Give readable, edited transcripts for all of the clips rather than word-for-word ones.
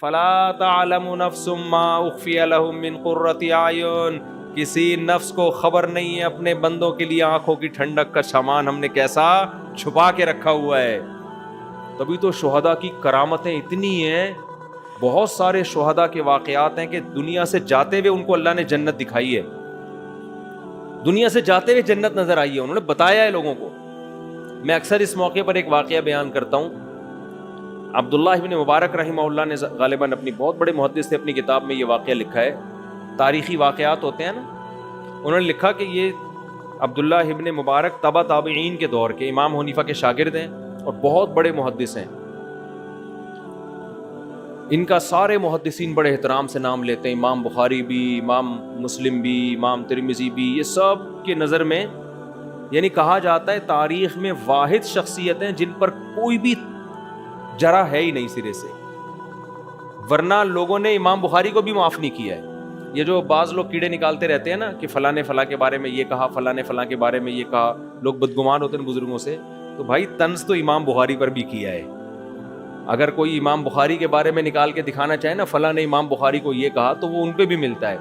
فلا تعلم نفس ما اخفی لهم من قرۃ اعین، کسی نفس کو خبر نہیں ہے اپنے بندوں کے لیے آنکھوں کی ٹھنڈک کا سامان ہم نے کیسا چھپا کے رکھا ہوا ہے۔ تبھی تو شہداء کی کرامتیں اتنی ہیں، بہت سارے شہداء کے واقعات ہیں کہ دنیا سے جاتے ہوئے ان کو اللہ نے جنت دکھائی ہے، دنیا سے جاتے ہوئے جنت نظر آئی ہے، انہوں نے بتایا ہے لوگوں کو۔ میں اکثر اس موقع پر ایک واقعہ بیان کرتا ہوں۔ عبداللہ ابن مبارک رحمہ اللہ نے غالباً اپنی بہت بڑے محدث سے اپنی کتاب میں یہ واقعہ لکھا ہے، تاریخی واقعات ہوتے ہیں نا، انہوں نے لکھا کہ یہ عبداللہ ابن مبارک تبع تابعین کے دور کے امام حنیفہ کے شاگرد ہیں اور بہت بڑے محدث ہیں۔ ان کا سارے محدثین بڑے احترام سے نام لیتے ہیں، امام بخاری بھی، امام مسلم بھی، امام ترمذی بھی، یہ سب کے نظر میں یعنی کہا جاتا ہے تاریخ میں واحد شخصیت ہیں جن پر کوئی بھی جرح ہے ہی نہیں سرے سے، ورنہ لوگوں نے امام بخاری کو بھی معاف نہیں کیا ہے۔ یہ جو بعض لوگ کیڑے نکالتے رہتے ہیں نا کہ فلاں نے فلاں کے بارے میں یہ کہا، فلاں نے فلاں کے بارے میں یہ کہا، لوگ بدگمان ہوتے ہیں بزرگوں سے، تو بھائی طنز تو امام بخاری پر بھی کیا ہے۔ اگر کوئی امام بخاری کے بارے میں نکال کے دکھانا چاہے نا فلاں نے امام بخاری کو یہ کہا، تو وہ ان پہ بھی ملتا ہے۔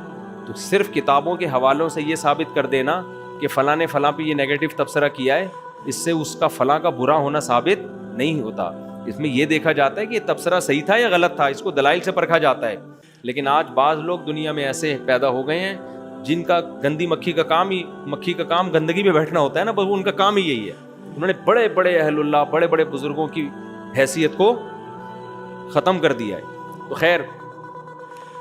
تو صرف کتابوں کے حوالوں سے یہ ثابت کر دینا کہ فلاں نے فلاں پہ یہ نیگیٹو تبصرہ کیا ہے، اس سے اس کا فلاں کا برا ہونا ثابت نہیں ہوتا۔ اس میں یہ دیکھا جاتا ہے کہ یہ تبصرہ صحیح تھا یا غلط تھا، اس کو دلائل سے پرکھا جاتا ہے۔ لیکن آج بعض لوگ دنیا میں ایسے پیدا ہو گئے ہیں جن کا گندی مکھی کا کام گندگی میں بیٹھنا ہوتا ہے نا، بس ان کا کام ہی یہی ہے۔ انہوں نے بڑے بڑے اہل اللہ، بڑے بڑے بزرگوں کی حیثیت کو ختم کر دیا ہے۔ تو خیر،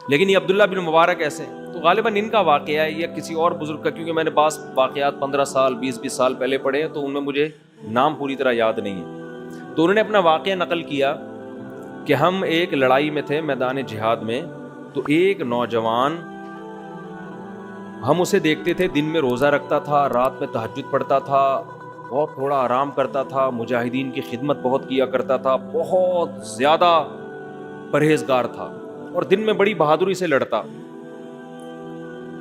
لیکن یہ عبداللہ بن مبارک ایسے ہیں، تو غالباً ان کا واقعہ ہے یا کسی اور بزرگ کا، کیونکہ میں نے بعض واقعات 15 سال 20 سال پہلے پڑھے ہیں، تو ان میں مجھے نام پوری طرح یاد نہیں ہے۔ تو انہوں نے اپنا واقعہ نقل کیا کہ ہم ایک لڑائی میں تھے میدان جہاد میں، تو ایک نوجوان، ہم اسے دیکھتے تھے دن میں روزہ رکھتا تھا، رات میں تہجد پڑھتا تھا، بہت تھوڑا آرام کرتا تھا، مجاہدین کی خدمت بہت کیا کرتا تھا، بہت زیادہ پرہیزگار تھا اور دن میں بڑی بہادری سے لڑتا۔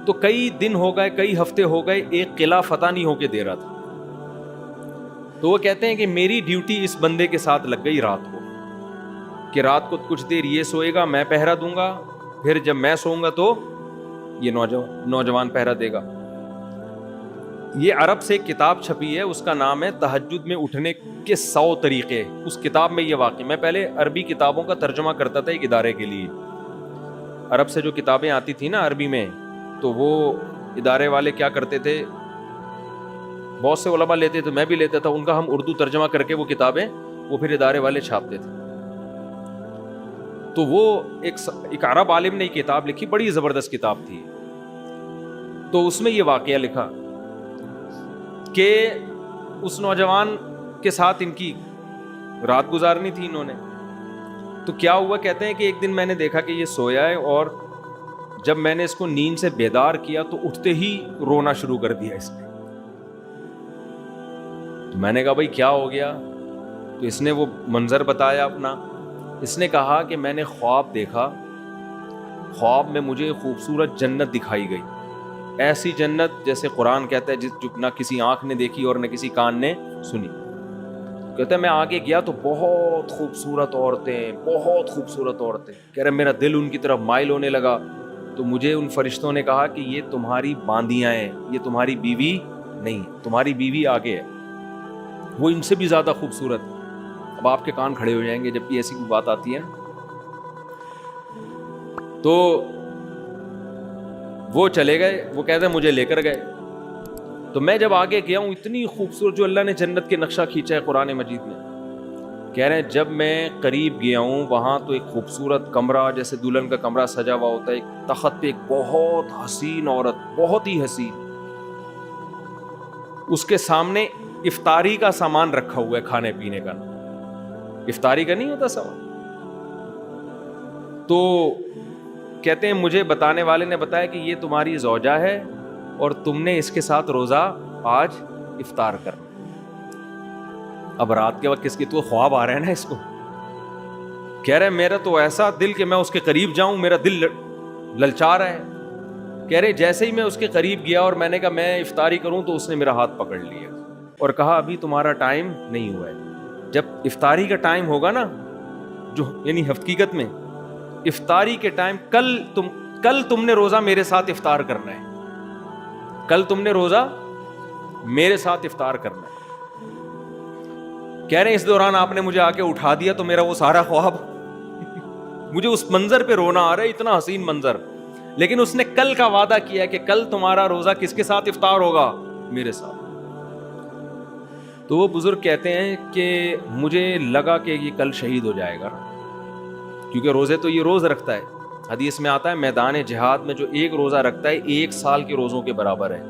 تو کئی دن ہو گئے، کئی ہفتے ہو گئے، ایک قلعہ فتح نہیں ہو کے دے رہا تھا۔ تو وہ کہتے ہیں کہ میری ڈیوٹی اس بندے کے ساتھ لگ گئی رات کو، کہ رات کو کچھ دیر یہ سوئے گا، میں پہرا دوں گا، پھر جب میں سوؤں گا تو یہ نوجوان پہرا دے گا۔ یہ عرب سے ایک کتاب چھپی ہے، اس کا نام ہے تہجد میں اٹھنے کے 100 طریقے۔ اس کتاب میں یہ واقعہ، میں پہلے عربی کتابوں کا ترجمہ کرتا تھا ایک ادارے کے لیے، عرب سے جو کتابیں آتی تھی نا عربی میں، تو وہ ادارے والے کیا کرتے تھے، بہت سے علماء لیتے تھے، میں بھی لیتا تھا، ان کا ہم اردو ترجمہ کر کے وہ کتابیں وہ پھر ادارے والے چھاپتے تھے۔ تو وہ ایک عرب عالم نے یہ کتاب لکھی، بڑی زبردست کتاب تھی۔ تو اس میں یہ واقعہ لکھا کہ اس نوجوان کے ساتھ ان کی رات گزارنی تھی انہوں نے۔ تو کیا ہوا، کہتے ہیں کہ ایک دن میں نے دیکھا کہ یہ سویا ہے، اور جب میں نے اس کو نیند سے بیدار کیا تو اٹھتے ہی رونا شروع کر دیا اس نے۔ تو میں نے کہا بھائی کیا ہو گیا؟ تو اس نے وہ منظر بتایا اپنا۔ اس نے کہا کہ میں نے خواب دیکھا، خواب میں مجھے خوبصورت جنت دکھائی گئی، ایسی جنت جیسے قرآن کہتا ہے جو نہ کسی آنکھ نے دیکھی اور نہ کسی کان نے سنی۔ کہتا ہے میں آگے گیا تو بہت خوبصورت عورتیں، بہت خوبصورت عورتیں، کہہ رہے میرا دل ان کی طرف مائل ہونے لگا۔ تو مجھے ان فرشتوں نے کہا کہ یہ تمہاری باندیاں ہیں، یہ تمہاری بیوی نہیں، تمہاری بیوی آگے ہے، وہ ان سے بھی زیادہ خوبصورت۔ اب آپ کے کان کھڑے ہو جائیں گے جب بھی ایسی کوئی بات آتی ہے۔ تو وہ چلے گئے، وہ کہتے ہیں مجھے لے کر گئے۔ تو میں جب آگے گیا ہوں، اتنی خوبصورت جو اللہ نے جنت کے نقشہ کھینچا ہے قرآن مجید میں، کہہ رہے ہیں جب میں قریب گیا ہوں وہاں تو ایک خوبصورت کمرہ، جیسے دلہن کا کمرہ سجا ہوا ہوتا ہے، ایک تخت پہ ایک بہت حسین عورت، بہت ہی حسین، اس کے سامنے افطاری کا سامان رکھا ہوا ہے، کھانے پینے کا، افطاری کا نہیں ہوتا سامان۔ تو کہتے ہیں مجھے بتانے والے نے بتایا کہ یہ تمہاری زوجہ ہے اور تم نے اس کے ساتھ روزہ آج افطار کرنا۔ اب رات کے وقت کس کی تو خواب آ رہا ہے نا اس کو، کہہ رہے میرا تو ایسا دل کہ میں اس کے قریب جاؤں، میرا دل للچا رہا ہے۔ کہہ رہے جیسے ہی میں اس کے قریب گیا اور میں نے کہا میں افطاری کروں تو اس نے میرا ہاتھ پکڑ لیا اور کہا ابھی تمہارا ٹائم نہیں ہوا ہے، جب افطاری کا ٹائم ہوگا نا، جو یعنی حقیقت میں افطاری کے ٹائم کل تم نے روزہ میرے ساتھ افطار کرنا ہے, کل تم نے روزہ میرے ساتھ افطار کرنا ہے. کہہ رہے ہیں اس دوران آپ نے مجھے آ کے اٹھا دیا تو میرا وہ سارا خواب مجھے اس منظر پہ رونا آ رہا ہے, اتنا حسین منظر. لیکن اس نے کل کا وعدہ کیا کہ کل تمہارا روزہ کس کے ساتھ افطار ہوگا, میرے ساتھ. تو وہ بزرگ کہتے ہیں کہ مجھے لگا کہ یہ کل شہید ہو جائے گا, کیونکہ روزے تو یہ روز رکھتا ہے. حدیث میں آتا ہے میدان جہاد میں جو ایک روزہ رکھتا ہے 1 سال کے روزوں کے برابر ہے.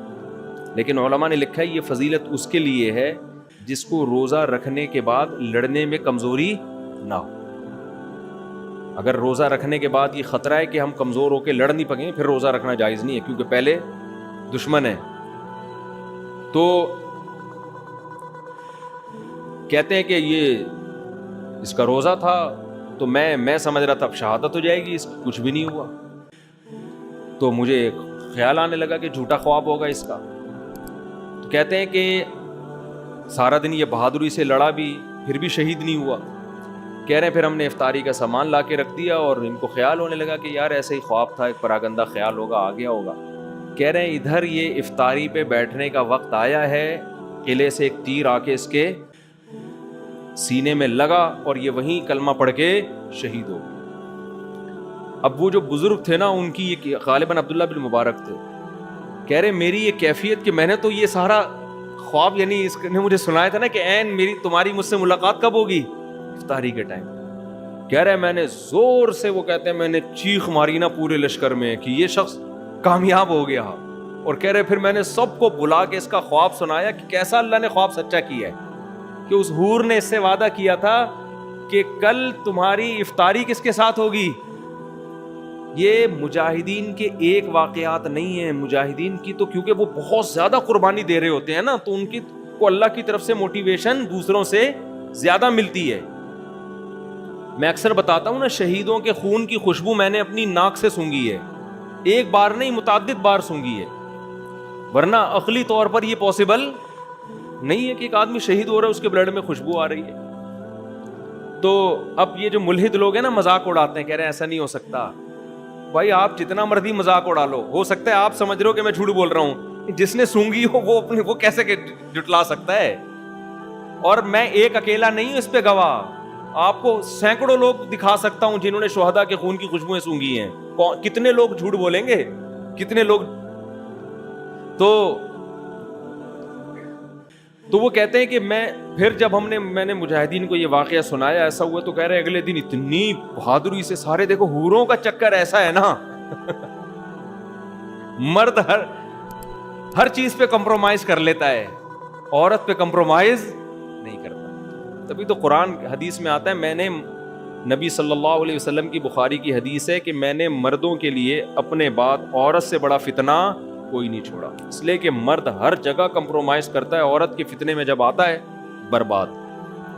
لیکن علماء نے لکھا ہے یہ فضیلت اس کے لیے ہے جس کو روزہ رکھنے کے بعد لڑنے میں کمزوری نہ ہو. اگر روزہ رکھنے کے بعد یہ خطرہ ہے کہ ہم کمزور ہو کے لڑ نہیں پکیں, پھر روزہ رکھنا جائز نہیں ہے, کیونکہ پہلے دشمن ہے. تو کہتے ہیں کہ یہ اس کا روزہ تھا تو میں سمجھ رہا تھا اب شہادت ہو جائے گی, اس کچھ بھی نہیں ہوا. تو مجھے خیال آنے لگا کہ جھوٹا خواب ہوگا اس کا. تو کہتے ہیں کہ سارا دن یہ بہادری سے لڑا بھی, پھر بھی شہید نہیں ہوا. کہہ رہے ہیں پھر ہم نے افطاری کا سامان لا کے رکھ دیا اور ان کو خیال ہونے لگا کہ یار ایسے ہی خواب تھا, ایک پراگندہ خیال ہوگا, آ گیا ہوگا. کہہ رہے ہیں ادھر یہ افطاری پہ بیٹھنے کا وقت آیا ہے, قلعے سے ایک تیر آ کے اس کے سینے میں لگا اور یہ وہیں کلمہ پڑھ کے شہید ہو گیا. اب وہ جو بزرگ تھے نا ان کی یہ غالباً عبداللہ بن مبارک تھے, کہہ رہے میری یہ کیفیت کہ میں نے تو یہ سارا خواب, یعنی اس نے مجھے سنایا تھا نا کہ این تمہاری مجھ سے ملاقات کب ہوگی, افطاری کے ٹائم. کہہ رہے میں نے زور سے, وہ کہتے ہیں میں نے چیخ ماری نا پورے لشکر میں کہ یہ شخص کامیاب ہو گیا. اور کہہ رہے پھر میں نے سب کو بلا کے اس کا خواب سنایا کہ کیسا اللہ نے خواب سچا کیا ہے, کہ اس حور نے اس سے وعدہ کیا تھا کہ کل تمہاری افطاری کس کے ساتھ ہوگی. یہ مجاہدین کے ایک واقعات نہیں ہیں, مجاہدین کی تو کیونکہ وہ بہت زیادہ قربانی دے رہے ہوتے ہیں نا, تو ان کی کو اللہ کی طرف سے موٹیویشن دوسروں سے زیادہ ملتی ہے. میں اکثر بتاتا ہوں نا, شہیدوں کے خون کی خوشبو میں نے اپنی ناک سے سونگھی ہے, ایک بار نہیں متعدد بار سونگھی ہے, ورنہ عقلی طور پر یہ پاسبل نہیں ہے کہ ایک آدمی شہید ہو رہا ہے اس کے بلڈ میں خوشبو آ رہی ہے. تو اب یہ جو ملحد لوگ ہیں نا مذاق اڑاتے ہیں, کہہ رہے ہیں ایسا نہیں ہو سکتا. بھائی آپ جتنا مرضی مذاق اڑا لو, ہو سکتا ہے آپ سمجھ رہے ہو کہ میں جھوٹ بول رہا ہوں, جس نے سونگھی ہو وہ کیسے جٹلا سکتا ہے. اور میں ایک اکیلا نہیں ہوں اس پہ گواہ, آپ کو سینکڑوں لوگ دکھا سکتا ہوں جنہوں نے شہداء کے خون کی خوشبوئیں سونگھی ہیں. کتنے لوگ جھوٹ بولیں گے, کتنے لوگ. تو وہ کہتے ہیں کہ پھر جب میں نے مجاہدین کو یہ واقعہ سنایا ایسا ہوا, تو کہہ رہے اگلے دن اتنی بہادری سے سارے, دیکھو حوروں کا چکر ایسا ہے نا مرد ہر چیز پہ کمپرومائز کر لیتا ہے, عورت پہ کمپرومائز نہیں کرتا. تبھی تو قرآن حدیث میں آتا ہے, میں نے نبی صلی اللہ علیہ وسلم کی بخاری کی حدیث ہے کہ میں نے مردوں کے لیے اپنے بعد عورت سے بڑا فتنہ کوئی نہیں چھوڑا. اس لیے کہ مرد ہر جگہ کمپرومائز کرتا ہے, عورت کے فتنے میں جب آتا ہے برباد.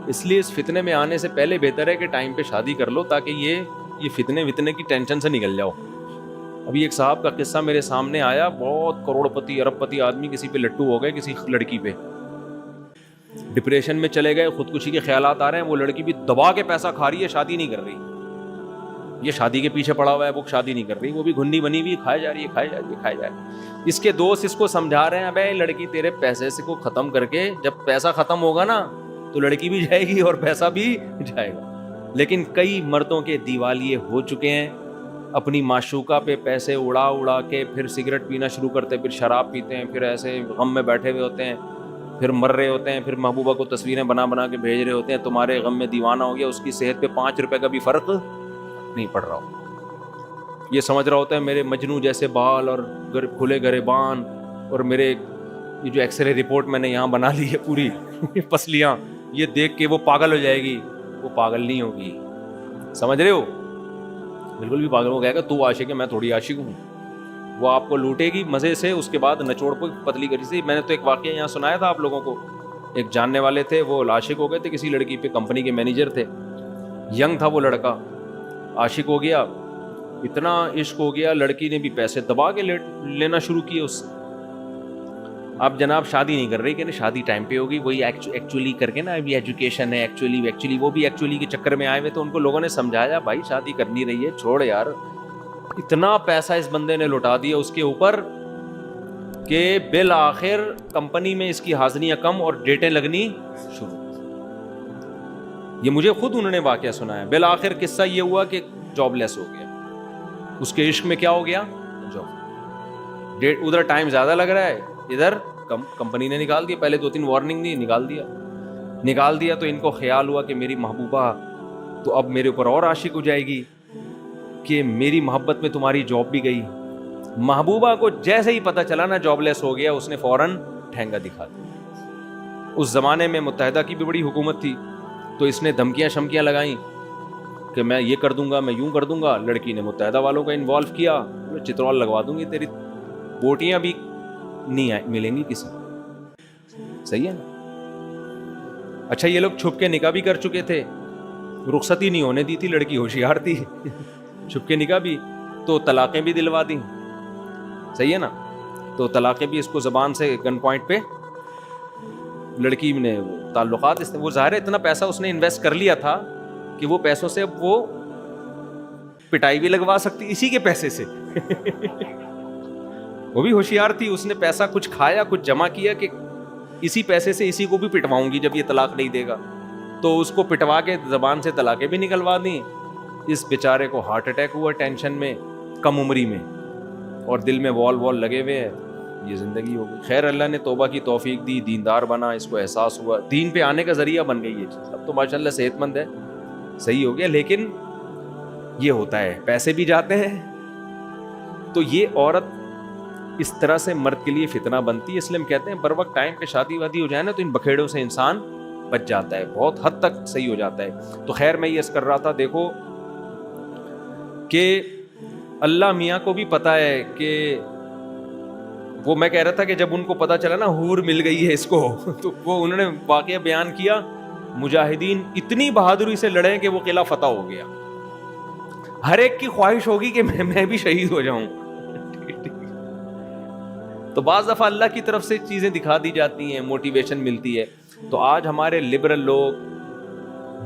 اس لیے اس فتنے میں آنے سے پہلے بہتر ہے کہ ٹائم پہ شادی کر لو, تاکہ یہ فتنے کی ٹینشن سے نکل جاؤ. ابھی ایک صاحب کا قصہ میرے سامنے آیا, بہت کروڑ پتی ارب پتی آدمی کسی پہ لٹو ہو گئے, کسی لڑکی پہ ڈپریشن میں چلے گئے, خودکشی کے خیالات آ رہے ہیں, وہ لڑکی بھی دبا کے پیسہ کھا رہی ہے, شادی نہیں کر رہی. یہ شادی کے پیچھے پڑا ہوا ہے, وہ شادی نہیں کر رہی, وہ بھی گھنی بنی ہوئی کھائے جا رہی ہے. اس کے دوست اس کو سمجھا رہے ہیں, ابے لڑکی تیرے پیسے سے کو ختم کر کے, جب پیسہ ختم ہوگا نا تو لڑکی بھی جائے گی اور پیسہ بھی جائے گا. لیکن کئی مردوں کے دیوالیے ہو چکے ہیں, اپنی معشوقہ پہ پیسے اڑا کے پھر سگریٹ پینا شروع کرتے ہیں, پھر شراب پیتے ہیں, پھر ایسے غم میں بیٹھے ہوئے ہوتے ہیں, پھر مر رہے ہوتے ہیں, پھر محبوبہ کو تصویریں بنا کے بھیج رہے ہوتے ہیں, تمہارے غم میں دیوانہ ہو گیا, اس کی صحت پہ 5 روپے کا بھی فرق نہیں پڑ رہا ہو. یہ سمجھ رہا ہوتا ہے میرے مجنو جیسے بال اور کھلے گریبان, اور میرے یہ جو ایکس رے رپورٹ میں نے یہاں بنا لی ہے پوری پسلیاں, یہ دیکھ کے وہ پاگل ہو جائے گی. وہ پاگل نہیں ہوگی, سمجھ رہے ہو, بالکل بھی پاگل ہو گیا کہ تو عاشق ہے, میں تھوڑی عاشق ہوں. وہ آپ کو لوٹے گی مزے سے, اس کے بعد نچوڑ کو پتلی کری سی. میں نے تو ایک واقعہ یہاں سنایا تھا آپ لوگوں کو, ایک جاننے والے تھے, وہ عاشق ہو گئے تھے کسی لڑکی پہ, کمپنی کے مینیجر تھے, ینگ تھا وہ لڑکا, عاشق ہو گیا, اتنا عشق ہو گیا, لڑکی نے بھی پیسے دبا کے لینا شروع کیے اس سے. اب جناب شادی نہیں کر رہی کہ شادی ٹائم پہ ہوگی, وہی ایکچولی کر کے نا, ابھی ایجوکیشن ہے, ایکچولی وہ بھی ایکچولی کے چکر میں آئے ہوئے. تو ان کو لوگوں نے سمجھایا بھائی شادی کرنی رہی ہے, چھوڑ یار. اتنا پیسہ اس بندے نے لوٹا دیا اس کے اوپر کہ بالآخر کمپنی میں اس کی حاضریاں کم اور ڈیٹیں لگنی شروع. یہ مجھے خود انہوں نے واقعہ سنایا. بالآخر قصہ یہ ہوا کہ جاب لیس ہو گیا. اس کے عشق میں کیا ہو گیا, جاب. ادھر ٹائم زیادہ لگ رہا ہے, ادھر کمپنی نے نکال دیا. پہلے 2-3 وارننگ دی, نکال دیا. تو ان کو خیال ہوا کہ میری محبوبہ تو اب میرے اوپر اور عاشق ہو جائے گی کہ میری محبت میں تمہاری جاب بھی گئی. محبوبہ کو جیسے ہی پتہ چلا نا جاب لیس ہو گیا, اس نے فوراً ٹھینگا دکھا دیا. اس زمانے میں متحدہ کی بھی بڑی حکومت تھی, تو اس نے دھمکیاں شمکیاں لگائیں کہ میں یہ کر دوں گا, میں یوں کر دوں گا. لڑکی نے متحدہ والوں کو انوالو کیا, میں چترول لگوا دوں گی, تیری بوٹیاں بھی نہیں ملیں گی کسی. صحیح ہے نا. اچھا یہ لوگ چھپ کے نکاح بھی کر چکے تھے, رخصتی نہیں ہونے دی تھی, لڑکی ہوشیار تھی, چھپ کے نکاح بھی, تو طلاقیں بھی دلوا دیں. صحیح ہے نا. تو طلاقیں بھی اس کو زبان سے گن پوائنٹ پہ, لڑکی نے تعلقات, وہ ظاہر ہے اتنا پیسہ اس نے انویسٹ کر لیا تھا کہ وہ پیسوں سے اب وہ پٹائی بھی لگوا سکتی اسی کے پیسے سے. وہ بھی ہوشیار تھی, اس نے پیسہ کچھ کھایا, کچھ جمع کیا کہ اسی پیسے سے اسی کو بھی پٹواؤں گی جب یہ طلاق نہیں دے گا. تو اس کو پٹوا کے زبان سے طلاقیں بھی نکلوا دیں. اس بیچارے کو ہارٹ اٹیک ہوا ٹینشن میں, کم عمری میں, اور دل میں وال لگے ہوئے ہیں. یہ زندگی ہو گئی. خیر اللہ نے توبہ کی توفیق دی, دیندار بنا, اس کو احساس ہوا, دین پہ آنے کا ذریعہ بن گئی یہ چیز. اب تو ماشاءاللہ صحت مند ہے, صحیح ہو گیا. لیکن یہ ہوتا ہے, پیسے بھی جاتے ہیں. تو یہ عورت اس طرح سے مرد کے لیے فتنہ بنتی ہے. اس لیے ہم کہتے ہیں بر وقت ٹائم پہ شادی وادی ہو جائے نا, تو ان بکھیڑوں سے انسان بچ جاتا ہے, بہت حد تک صحیح ہو جاتا ہے. تو خیر میں یہ کر رہا تھا, دیکھو کہ اللہ میاں کو بھی پتا ہے کہ وہ, میں کہہ رہا تھا کہ جب ان کو پتا چلا نا حور مل گئی ہے اس کو, تو وہ انہوں نے واقعہ بیان کیا, مجاہدین اتنی بہادری سے لڑے کہ وہ قلعہ فتح ہو گیا. ہر ایک کی خواہش ہوگی کہ میں بھی شہید ہو جاؤں. تو بعض دفعہ اللہ کی طرف سے چیزیں دکھا دی جاتی ہیں, موٹیویشن ملتی ہے. تو آج ہمارے لبرل لوگ,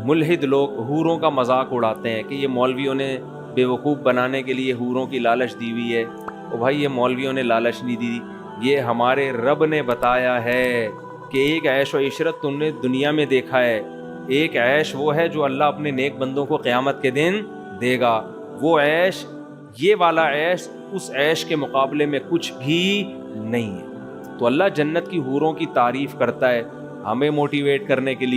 ملحد لوگ حوروں کا مذاق اڑاتے ہیں کہ یہ مولویوں نے بیوقوف بنانے کے لیے حوروں کی لالچ دی ہوئی ہے. تو بھائی یہ مولویوں نے لالچ نہیں دی, یہ ہمارے رب نے بتایا ہے کہ ایک عیش و عشرت تم نے دنیا میں دیکھا ہے, ایک عیش وہ ہے جو اللہ اپنے نیک بندوں کو قیامت کے دن دے گا. وہ عیش, یہ والا عیش اس عیش کے مقابلے میں کچھ بھی نہیں ہے. تو اللہ جنت کی حوروں کی تعریف کرتا ہے ہمیں موٹیویٹ کرنے کے لیے.